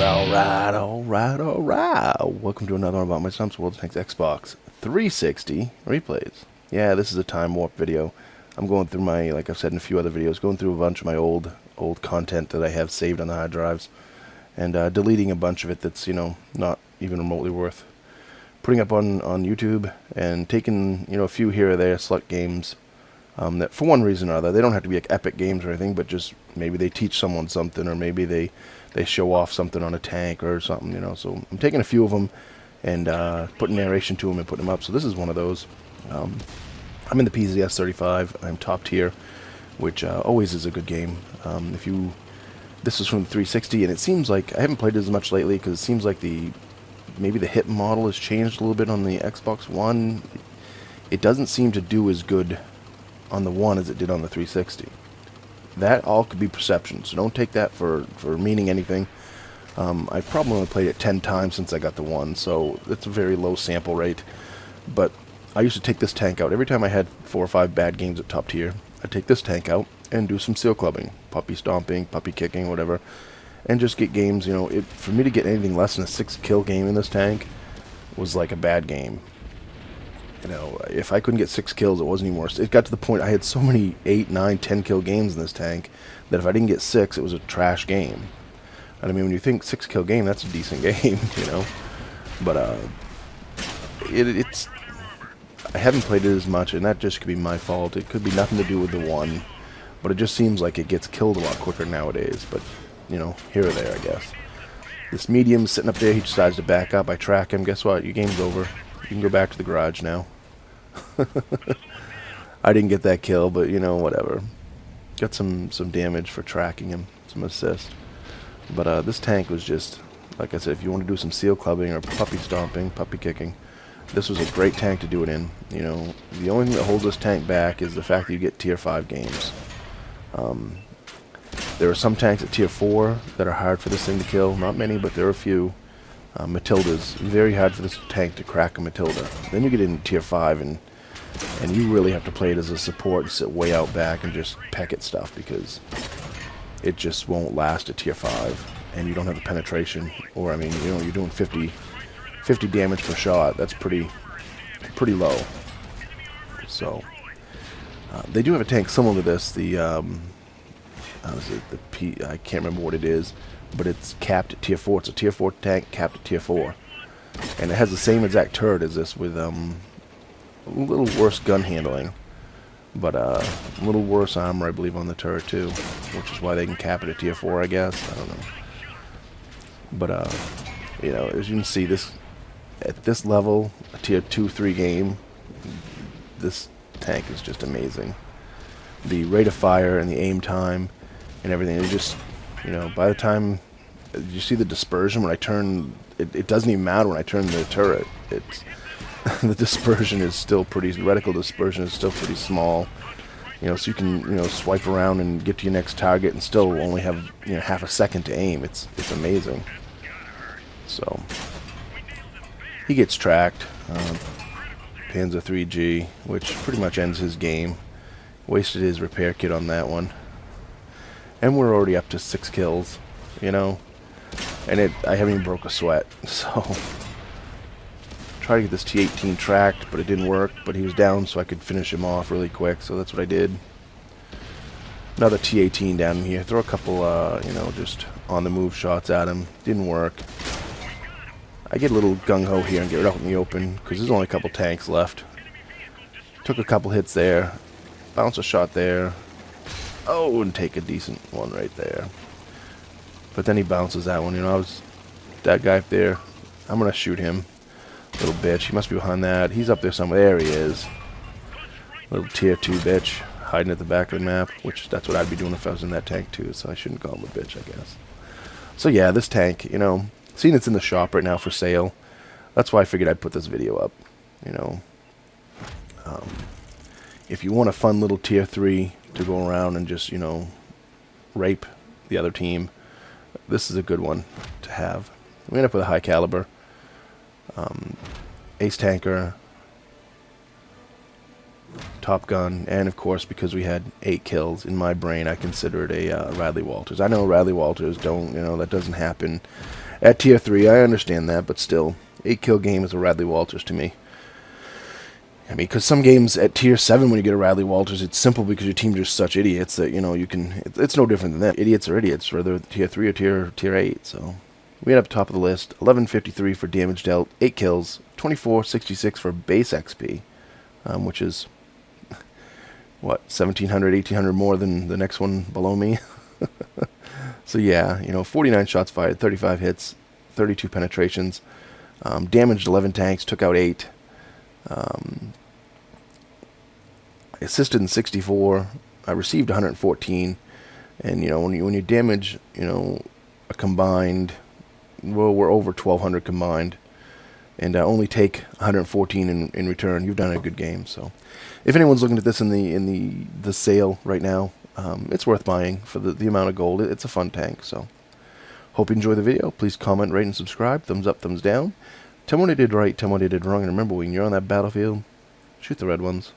Alright. Welcome to another one about my Stump's World Tanks Xbox 360 replays. Yeah, this is a time warp video. I'm going through my, like I've said in a few other videos, going through a bunch of my old content that I have saved on the hard drives, and deleting a bunch of it that's, not even remotely worth putting up on YouTube, and taking, a few here or there, select games that for one reason or other, they don't have to be like epic games or anything, but just maybe they teach someone something, or maybe they show off something on a tank or something, So I'm taking a few of them and putting narration to them and putting them up. So this is one of those. I'm in the PZ-S35. I'm top tier, which always is a good game. This is from the 360, and it seems like I haven't played it as much lately because it seems like maybe the hit model has changed a little bit on the Xbox One. It doesn't seem to do as good on the One as it did on the 360. That all could be perception, so don't take that for meaning anything. I've probably only played it 10 times since I got the One, so it's a very low sample rate. But I used to take this tank out. Every time I had 4 or 5 bad games at top tier, I'd take this tank out and do some seal clubbing, puppy stomping, puppy kicking, whatever, and just get games. For me to get anything less than a 6-kill game in this tank was like a bad game. If I couldn't get 6 kills, it wasn't even worse. It got to the point I had so many 8, 9, 10 kill games in this tank that if I didn't get 6, it was a trash game. And I mean, when you think 6-kill game, that's a decent game, But I haven't played it as much, and that just could be my fault. It could be nothing to do with the One, but it just seems like it gets killed a lot quicker nowadays. But here or there, I guess. This medium's sitting up there. He decides to back up. I track him. Guess what? Your game's over. You can go back to the garage now. I didn't get that kill, but whatever. Got some damage for tracking him, some assist. But this tank was just, like I said, if you want to do some seal clubbing or puppy stomping, puppy kicking, this was a great tank to do it in. The only thing that holds this tank back is the fact that you get tier 5 games. There are some tanks at tier 4 that are hard for this thing to kill. Not many, but there are a few. Matilda's very hard for this tank to crack a Matilda. Then you get in tier 5 and you really have to play it as a support and sit way out back and just peck at stuff, because it just won't last at tier 5, and you don't have the penetration. Or I mean, you're doing 50 damage per shot. That's pretty low. So they do have a tank similar to this. I can't remember what it is, but it's capped at tier 4. It's a tier 4 tank capped at tier 4. And it has the same exact turret as this, with a little worse gun handling, but a little worse armor, I believe, on the turret too, which is why they can cap it at tier 4, I guess. I don't know. But, as you can see, at this level, a tier 2, 3 game, this tank is just amazing. The rate of fire and the aim time and everything, it just... by the time you see the dispersion, when I turn, it doesn't even matter when I turn the turret. It's the dispersion is still pretty, the reticle dispersion is still pretty small. So you can, swipe around and get to your next target and still only have, half a second to aim. It's amazing. So he gets tracked. Panzer 3G, which pretty much ends his game. Wasted his repair kit on that one. And we're already up to 6 kills, and I haven't even broke a sweat, so tried to get this T-18 tracked, but it didn't work. But he was down, so I could finish him off really quick, so that's what I did. Another T-18 down here. Throw a couple, just on-the-move shots at him. Didn't work. I get a little gung-ho here and get it out in the open, because there's only a couple tanks left. Took a couple hits there. Bounce a shot there. Oh, and take a decent one right there. But then he bounces that one. That guy up there, I'm going to shoot him. Little bitch. He must be behind that. He's up there somewhere. There he is. Little tier 2 bitch. Hiding at the back of the map. Which, that's what I'd be doing if I was in that tank too. So I shouldn't call him a bitch, I guess. So yeah, this tank, seeing it's in the shop right now for sale. That's why I figured I'd put this video up. If you want a fun little tier 3 to go around and just, rape the other team, this is a good one to have. We end up with a high caliber. Ace Tanker, Top Gun, and of course, because we had 8 kills, in my brain I consider it a Radley Walters. I know Radley Walters don't, that doesn't happen At tier 3, I understand that, but still, 8-kill game is a Radley Walters to me. I mean, because some games at tier 7, when you get a Radley Walters, it's simple because your team's just such idiots that, you know, you can... It's no different than that. Idiots are idiots, whether tier 3 or tier 8, so... We had up top of the list, 1153 for damage dealt, 8 kills, 2466 for base XP, which is, what, 1700, 1800 more than the next one below me? So yeah, you know, 49 shots fired, 35 hits, 32 penetrations, damaged 11 tanks, took out 8, I assisted in 64, I received 114, and, you know, when you damage, you know, a combined... Well, we're over 1,200 combined, and only take 114 in return. You've done a good game. So, if anyone's looking at this in the sale right now, it's worth buying for the amount of gold. It's a fun tank. So, hope you enjoy the video. Please comment, rate, and subscribe. Thumbs up, thumbs down. Tell me what I did right. Tell me what I did wrong. And remember, when you're on that battlefield, shoot the red ones.